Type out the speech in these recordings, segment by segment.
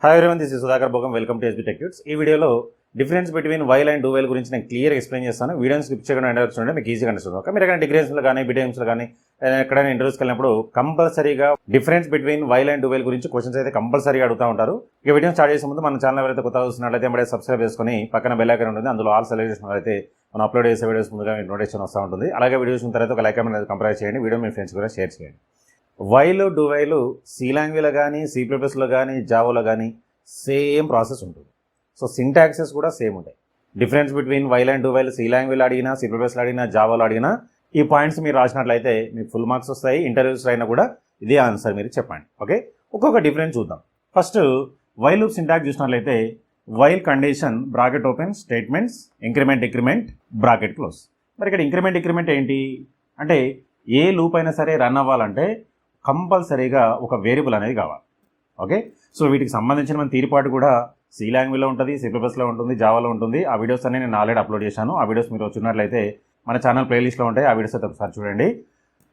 Hi everyone, this is Sudhakar బogam. Welcome to sbtechtuts. ఈ వీడియోలో difference between while and do while గురించి నేను క్లియర్ ఎక్స్ప్లెయిన్ చేస్తాను. వీడియోని స్కిప్ చేయకుండా ఎండ్ వరకు చూడండి, మీకు ఈజీగా అనిపిస్తుంది. ఓకే, మీరు ఎక్కడ డిగ్రీస్లో కానీ బీటెక్స్లో కానీ ఎక్కడైనా ఇంటర్వ్యూస్కి వెళ్ళినప్పుడు కంపల్సరీగా difference between while and do while గురించి క్వశ్చన్స్ అయితే కంపల్సరీగా అడుగుతూ ఉంటారు. ఇక వీడియో స్టార్ట్ చేసే ముందు మన ఛానల్ ఎవరైతే కొత్తగా చూస్తున్నట్లయితే ఎంబడే సబ్స్క్రైబ్ చేసుకొని పక్కన బెల్ ఐకాన్ ఉంటుంది, అందులో ఆల్ సెలెక్ట్ చేసినట్లయితే మనం అప్లోడ్ చేసే వీడియోస్ ముందుగా మీకు నోటిఫికేషన్ వస్తూ ఉంటుంది. అలాగే వీడియో చూసిన తర్వాత ఒక లైక్ అనేది కంపేర్ చేయండి, వీడియో మీ ఫ్రెండ్స్ కూడా షేర్ చేయండి. వైల్ డూ వైల్ సి లాంగ్వేజ్లో కానీ C++లో కానీ జావాలో కానీ సేమ్ ప్రాసెస్ ఉంటుంది. సో సింటాక్సెస్ కూడా సేమ్ ఉంటాయి. Difference between while and do while C లాంగ్వేజ్లో అడిగినా C++లో అడిగినా జావాలో అడిగినా ఈ పాయింట్స్ మీరు రాసినట్లయితే మీకు ఫుల్ మార్క్స్ వస్తాయి. ఇంటర్వ్యూస్ అయినా కూడా ఇదే ఆన్సర్ మీరు చెప్పండి. ఓకే, ఒక్కొక్క డిఫరెన్స్ చూద్దాం. ఫస్ట్ వైల్ లూప్ సింటాక్స్ చూసినట్లయితే while condition bracket open statements increment decrement bracket close. మరి ఇక్కడ ఇంక్రిమెంట్ డిక్రిమెంట్ ఏంటి అంటే ఏ లూప్ అయినా సరే రన్ అవ్వాలంటే కంపల్సరీగా ఒక వేరియబుల్ అనేది కావాలి. ఓకే, సో వీటికి సంబంధించిన మన తీరిపాటు కూడా సి లాంగ్వేజ్లో ఉంటుంది, C++లో ఉంటుంది, జావాలో ఉంటుంది. ఆ వీడియోస్ అన్ని నేను ఆల్రెడీ అప్లోడ్ చేశాను. ఆ వీడియోస్ మీరు వచ్చినట్లయితే మన ఛానల్ ప్లేలిస్ట్లో ఉంటాయి, ఆ వీడియోస్ అయితే ఒకసారి చూడండి.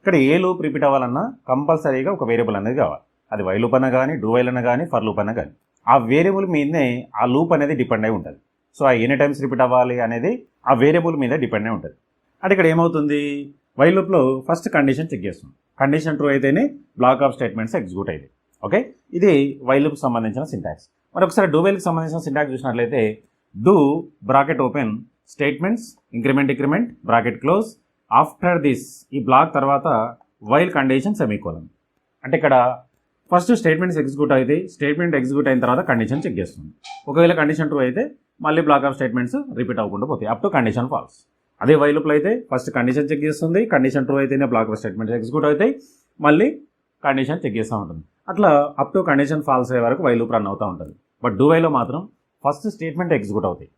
ఇక్కడ ఏ లూప్ రిపీట్ అవ్వాలన్నా కంపల్సరీగా ఒక వేరియబుల్ అనేది కావాలి. అది వైల్ లూప్ అన్నా కానీ డూ వైల్ అన్నా కానీ ఫర్ లూప్ అన్నా కానీ ఆ వేరియబుల్ మీదనే ఆ లూప్ అనేది డిపెండ్ అయి ఉంటుంది. సో ఆ ఎన్ని టైమ్స్ రిపీట్ అవ్వాలి అనేది ఆ వేరియబుల్ మీద డిపెండ్ అయి ఉంటుంది. అంటే ఇక్కడ ఏమవుతుంది, వైల్ లూప్లో ఫస్ట్ కండిషన్ చెక్ చేస్తుంది. కండిషన్ ట్రూ అయితేనే బ్లాక్ ఆఫ్ స్టేట్మెంట్స్ ఎగ్జిక్యూట్ అయ్యింది. ఓకే, ఇది వైల్ లూప్కి సంబంధించిన సింటాక్స్. మరి ఒకసారి డూ వైల్కి సంబంధించిన సింటాక్స్ చూసినట్లయితే do bracket open statements increment decrement bracket close after this ఈ బ్లాక్ తర్వాత వైల్ కండిషన్ సెమీకోలన్. అంటే ఇక్కడ ఫస్ట్ స్టేట్మెంట్స్ ఎగ్జిక్యూట్ అయితే స్టేట్మెంట్ ఎగ్జిక్యూట్ అయిన తర్వాత కండిషన్ చెక్ చేస్తుంది. ఒకవేళ కండిషన్ ట్రూ అయితే మళ్ళీ బ్లాక్ ఆఫ్ స్టేట్మెంట్స్ రిపీట్ అవ్వకుండా పోతాయి అప్ టు కండిషన్ ఫాల్స్. అదే వైల్ లూప్లో అయితే ఫస్ట్ కండిషన్ చెక్ చేస్తుంది, కండిషన్ ట్రూ అయితేనే బ్లాక్ ఆఫ్ స్టేట్మెంట్స్ ఎగ్జిక్యూట్ అవుతాయి, మళ్ళీ కండిషన్ చెక్ చేస్తూ ఉంటుంది. అట్లా అప్ టు కండిషన్ ఫాల్స్ అయ్యే వరకు వైల్ లూప్ రన్ అవుతూ ఉంటుంది. బట్ డూ వైల్లో మాత్రం ఫస్ట్ స్టేట్మెంట్ ఎగ్జిక్యూట్ అవుతాయి.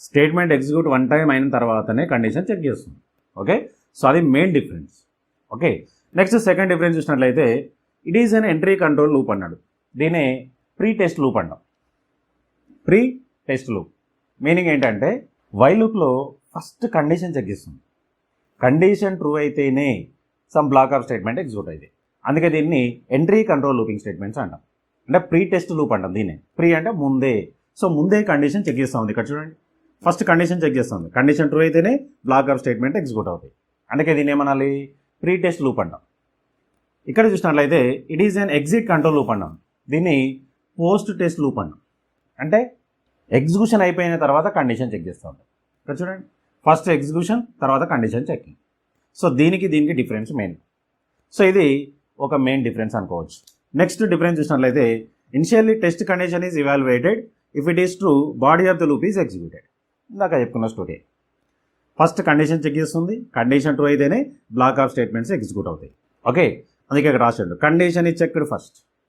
స్టేట్మెంట్ ఎగ్జిక్యూట్ వన్ టైం అయిన తర్వాతనే కండిషన్ చెక్ చేస్తుంది. ఓకే, సో అది main difference. Okay, next second difference చూసినట్లయితే it is an entry control loop అన్నాడు. దీనే ప్రీ టెస్ట్ లూప్ అంటాం. ప్రీ టెస్ట్ లూప్ మీనింగ్ ఏంటంటే వైల్ లూప్లో ఫస్ట్ కండిషన్ చెక్ చేస్తుంది. కండిషన్ ట్రూ అయితేనే some block of statement execute అయితే, అందుకే దీన్ని ఎంట్రీ కంట్రోల్ లూపింగ్ స్టేట్మెంట్స్ అంటాం. అంటే ప్రీ టెస్ట్ లూప్ అంటాం దీన్ని. ప్రీ అంటే ముందే. సో ముందే కండిషన్ చెక్ చేస్తూ ఉంది. ఇక్కడ చూడండి, ఫస్ట్ కండిషన్ చెక్ చేస్తుంది. కండిషన్ ట్రూ అయితేనే బ్లాక్ ఆఫ్ స్టేట్మెంట్ ఎగ్జిక్యూట్ అవుతాయి. అందుకే దీన్ని ఏమనాలి, ప్రీ టెస్ట్ లూప్ అంటాం. ఇక్కడ చూసినట్లయితే it is an exit control loop అంటాం. దీన్ని పోస్ట్ టెస్ట్ లూప్ అంటాం. అంటే ఎగ్జిక్యూషన్ అయిపోయిన తర్వాత కండిషన్ చెక్ చేస్తూ ఉంటాం. ఇక్కడ చూడండి, ఫస్ట్ ఎగ్జిక్యూషన్ తర్వాత కండిషన్ చెకింగ్. సో దీనికి డిఫరెన్స్ మెయిన్. సో ఇది ఒక మెయిన్ డిఫరెన్స్ అనుకోవచ్చు. నెక్స్ట్ డిఫరెన్స్ చూసినట్లయితే initially test condition is evaluated if it is true body of the loop is executed. ఇందాక చెప్పుకున్న స్టోరీ. ఫస్ట్ కండిషన్ చెక్ చేస్తుంది, condition true అయితేనే block of statements execute అవుతాయి. Okay, అందుకే ఇక్కడ రాశాడు condition is checked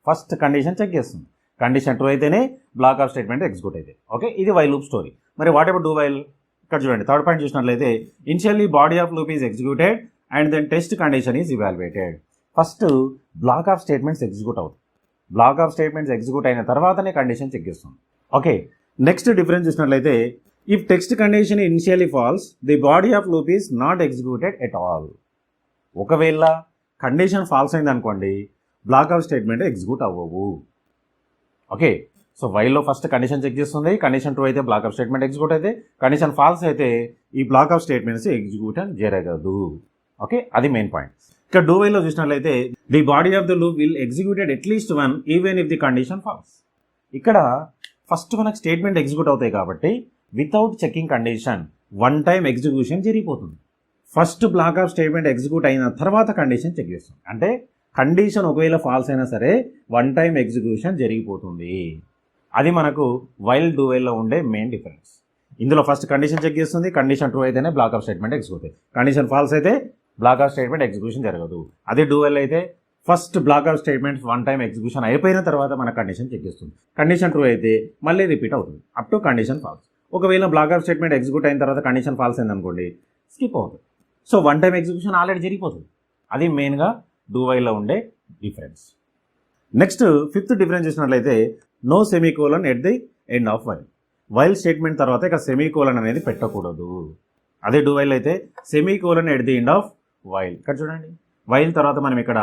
first condition check చేస్తుంది, condition true అయితేనే బ్లాక్ ఆఫ్ స్టేట్మెంట్ ఎగ్జిక్యూట్ అవుతాయి. ఓకే, ఇది వైల్ లూప్ స్టోరీ. మరి వాట్ అబౌట్ డూ వైల్? ఇక్కడ చూడండి, థర్డ్ పాయింట్ చూసినట్లయితే initially body of loop is executed and then test condition is evaluated. First block of statements execute అవుతుంది. Block of statements execute అయిన తర్వాతనే condition check చేస్తుంది. Okay, next difference చూసినట్లయితే if text condition initially false the body of loop is not executed at all. ఒకవేళ condition false అయింది అనుకోండి, block of statement execute అవ్వవు. Okay, so వైల్లో first condition check చేస్తుంది, కండిషన్ ట్రూ అయితే block of statement execute అయితే, condition false అయితే ఈ బ్లాక్ ఆఫ్ స్టేట్మెంట్స్ ఎగ్జిక్యూట్ జరగదు. ఓకే, అది మెయిన్ పాయింట్. ఇక్కడ డూ వైల్లో చూసినట్లయితే the body of the loop will executed at least one even if the condition false. ఇక్కడ ఫస్ట్ మనకు స్టేట్మెంట్ ఎగ్జిక్యూట్ అవుతాయి కాబట్టి without checking condition one time execution జరిగిపోతుంది. First block of statement execute అయిన తర్వాత కండిషన్ చెక్ చేస్తుంది. అంటే కండిషన్ ఒకవేళ ఫాల్స్ అయినా సరే వన్ టైం ఎగ్జిక్యూషన్ జరిగిపోతుంది. అది మనకు వైల్ డూ వైల్లో ఉండే మెయిన్ డిఫరెన్స్. ఇందులో ఫస్ట్ కండిషన్ చెక్ చేస్తుంది, కండిషన్ ట్రూ అయితేనే బ్లాక్ ఆఫ్ స్టేట్మెంట్ ఎగ్జిక్యూట్ అవుతాయి, కండిషన్ ఫాల్స్ అయితే బ్లాక్ ఆఫ్ స్టేట్మెంట్ ఎగ్జిక్యూషన్ జరగదు. అదే డూ వైల్ అయితే first block of statements one time execution అయిపోయిన తర్వాత మన కండిషన్ చెక్ చేస్తుంది. కండిషన్ ట్రూ అయితే మళ్ళీ రిపీట్ అవుతుంది అప్ టు కండిషన్ ఫాల్స్. ఒకవేళ బ్లాక్ ఆఫ్ స్టేట్మెంట్ ఎగ్జిక్యూట్ అయిన తర్వాత కండిషన్ ఫాల్స్ అయింది అనుకోండి, స్కిప్ అవుతుంది. So one time execution already జరిగిపోతుంది. అది మెయిన్గా డూ వైల్లో ఉండే డిఫరెన్స్. నెక్స్ట్ ఫిఫ్త్ డిఫరెన్స్ చూసినట్లయితే no semicolon at the end of while. While statement తర్వాత ఇక సెమీకోలన్ అనేది పెట్టకూడదు. అదే డూ వైల్ అయితే semicolon at the end of while. ఇక్కడ చూడండి, వైల్ తర్వాత మనం ఇక్కడ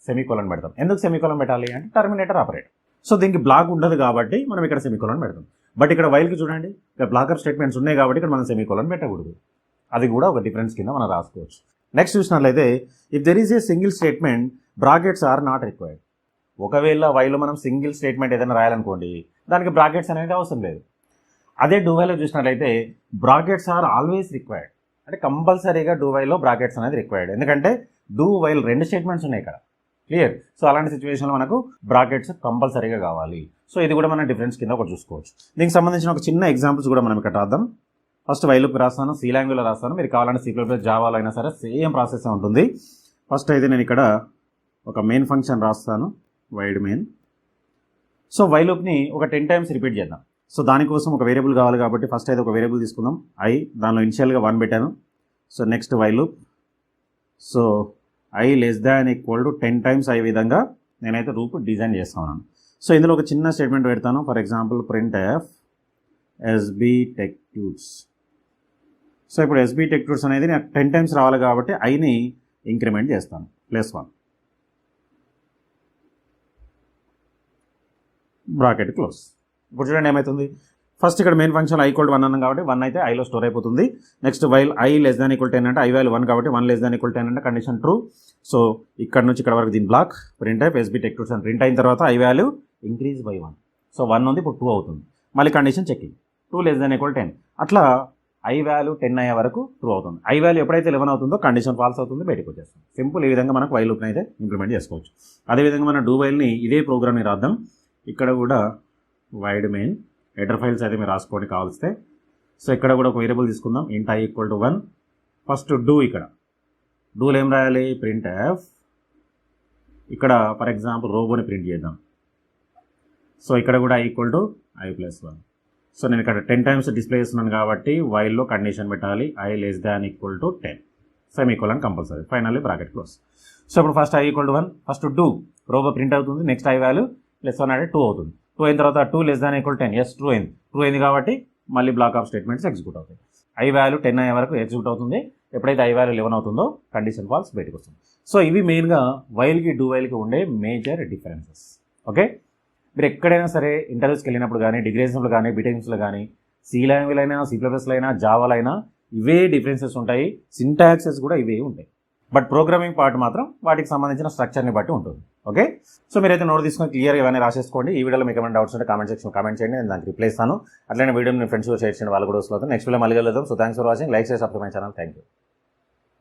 సెమీకోలన్ పెడతాం. ఎందుకు సెమీకోలన్ పెట్టాలి అంటే టర్మినేటర్ ఆపరేటర్. సో దీనికి బ్లాక్ ఉండదు కాబట్టి మనం ఇక్కడ సెమీకోలన్ పెడతాం. బట్ ఇక్కడ వైల్కి చూడండి, ఇక్కడ బ్లాకర్ స్టేట్మెంట్స్ ఉన్నాయి కాబట్టి ఇక్కడ మనం సెమీకోలన్ పెట్టకూడదు. అది కూడా ఒక డిఫరెన్స్ కింద మనం రాసుకోవచ్చు. నెక్స్ట్ చూసినట్లయితే if there is a single statement brackets are not required. ఒకవేళ వైల్లో మనం సింగిల్ స్టేట్మెంట్ ఏదైనా రాయాలనుకోండి, దానికి బ్రాకెట్స్ అనేది అవసరం లేదు. అదే డూ వైల్లో చూసినట్లయితే బ్రాకెట్స్ ఆర్ ఆల్వేస్ రిక్వైర్డ్. అంటే కంపల్సరీగా డూ వైల్లో బ్రాకెట్స్ అనేది రిక్వైర్డ్. ఎందుకంటే డూ వైల్ 2 స్టేట్మెంట్స్ ఉన్నాయి ఇక్కడ. క్లియర్? సో అలాంటి సిచ్యువేషన్లో మనకు బ్రాకెట్స్ కంపల్సరీగా కావాలి. సో ఇది కూడా మనం డిఫరెన్స్ కింద ఒకటి చూసుకోవచ్చు. దీనికి సంబంధించిన ఒక చిన్న ఎగ్జాంపుల్స్ కూడా మనం ఇక్కడ రాద్దాం. ఫస్ట్ వైలుకి రాస్తాను, సి లాంగ్వేజ్లో రాస్తాను. మీరు కావాలంటే సి ప్లస్ జావాలో అయినా సరే సేమ్ ప్రాసెస్ ఉంటుంది. ఫస్ట్ అయితే నేను ఇక్కడ ఒక మెయిన్ ఫంక్షన్ రాస్తాను, వైడ్ మెయిన్. సో వైలుప్ని ఒక 10 టైమ్స్ రిపీట్ చేద్దాం. సో దానికోసం ఒక వేరియబుల్ కావాలి కాబట్టి ఫస్ట్ అయితే ఒక వేరియబుల్ తీసుకుందాం, ఐ. దానిలో ఇనిషియల్గా 1 పెట్టాను. So next while loop. So I less than equal to 10 times అయ్యే విధంగా నేనైతే రూప్ డిజైన్ చేస్తున్నాను. సో ఇందులో ఒక చిన్న స్టేట్మెంట్ పెడతాను. For example print F sbtechtuts. So ఇప్పుడు sbtechtuts అనేది నాకు 10 టైమ్స్ రావాలి కాబట్టి ఐని ఇంక్రిమెంట్ చేస్తాను, +1. Bracket close. ఇప్పుడు చూడండి ఏమవుతుంది. ఫస్ట్ ఇక్కడ మెయిన్ ఫంక్షన్ i = 1 అన్నాం కాబట్టి 1 అయితే ఐలో స్టోర్ అయిపోతుంది. Next while i less than equal 10 అంటే i వాల్యూ 1 కాబట్టి 1 లెస్ దాన్ ఈక్వల్ 10 అంటే కండిషన్ ట్రూ. సో ఇక్కడ నుంచి ఇక్కడ వరకు దీని బ్లాక్ ప్రింట్ టైప్ sbtechtuts అని ప్రింట్ అయిన తర్వాత i value increase by 1. So 1 ఉంది, ఇప్పుడు 2 అవుతుంది. మళ్ళీ condition checking 2 less than equal 10. అట్లా i వాల్యూ 10 అయ్యే వరకు ట్రూ అవుతుంది. i వాల్యూ ఎప్పుడైతే 11 అవుతుందో కండిషన్ ఫాల్స్ అవుతుంది, బయటకు వచ్చేస్తుంది. సింపుల్. ఈ విధంగా మనకు వైల్ లూప్ని అయితే ఇంప్లిమెంట్ చేసుకోవచ్చు. అదేవిధంగా మన డూ వైల్ని ఇదే ప్రోగ్రామ్ని రాద్దాం. ఇక్కడ కూడా వైడ్ మెయిన్ హెడర్ ఫైల్స్ అయితే మీరు రాసుకోండి కావాల్స్తే. సో ఇక్కడ కూడా ఒక వేరియబుల్ తీసుకుందాం, ఇంట్ i = 1. First do. ఇక్కడ డూలో ఏం రాయాలి, ప్రింట్ ఎఫ్. ఇక్కడ ఫర్ ఎగ్జాంపుల్ రోబోని ప్రింట్ చేద్దాం. సో ఇక్కడ కూడా i = i + 1. సో నేను ఇక్కడ 10 టైమ్స్ డిస్ప్లే చేస్తున్నాను కాబట్టి వైల్లో కండిషన్ పెట్టాలి, i less than equal to 10. Semicolon compulsory. Finally bracket close. So ఇప్పుడు ఫస్ట్ i = 1. ఫస్ట్ డూ రోబో ప్రింట్ అవుతుంది. నెక్స్ట్ i వాల్యూ +1 అంటే 2 అవుతుంది. 2 అయిన తర్వాత 2 less than equal 10. Yes, true అయింది. ట్రూ అయింది కాబట్టి మళ్ళీ బ్లాక్ ఆఫ్ స్టేట్మెంట్స్ ఎగ్జిక్యూట్ అవుతాయి. i వాల్యూ 10 అయ్యే వరకు ఎగ్జిక్యూట్ అవుతుంది. ఎప్పుడైతే i వాల్యూ 11 అవుతుందో కండిషన్ ఫాల్స్ బయటకు వస్తుంది. సో ఇవి మెయిన్గా వైల్కి డూ వైల్కి ఉండే మేజర్ డిఫరెన్సెస్. ఓకే, మీరు ఎక్కడైనా సరే ఇంటర్వ్యూస్కి వెళ్ళినప్పుడు కానీ, డిగ్రీస్లో కానీ, బీటెక్స్లో కానీ, సి లాంగ్వేజ్ అయినా, సి ప్లస్లో అయినా, జావాలో అయినా ఇవే డిఫరెన్సెస్ ఉంటాయి. సింటాక్సెస్ కూడా ఇవే ఉంటాయి. బట్ ప్రోగ్రామింగ్ పార్ట్ మాత్రం వాటికి సంబంధించిన స్ట్రక్చర్ని బట్టి ఉంటుంది. ఓకే, సో మీరైతే నోట్ తీసుకొని క్లియర్గా ఇవన్నీ రాసేసుకోండి. ఈ వీడియోలో మీకు ఏమైనా డౌట్స్ ఉంటే కామెంట్ సెక్షన్ కామెంట్ చేయండి, నేను దానికి రిప్లై ఇస్తాను. అట్లనే వీడియోని మీ ఫ్రెండ్స్ షేర్ చేయండి, వాళ్ళు కూడా వస్తుంది. నెక్స్ట్ వీడియో మళ్ళీ వెళ్దాం. So thanks for watching. Like చేసి subscribe my channel. Thank you.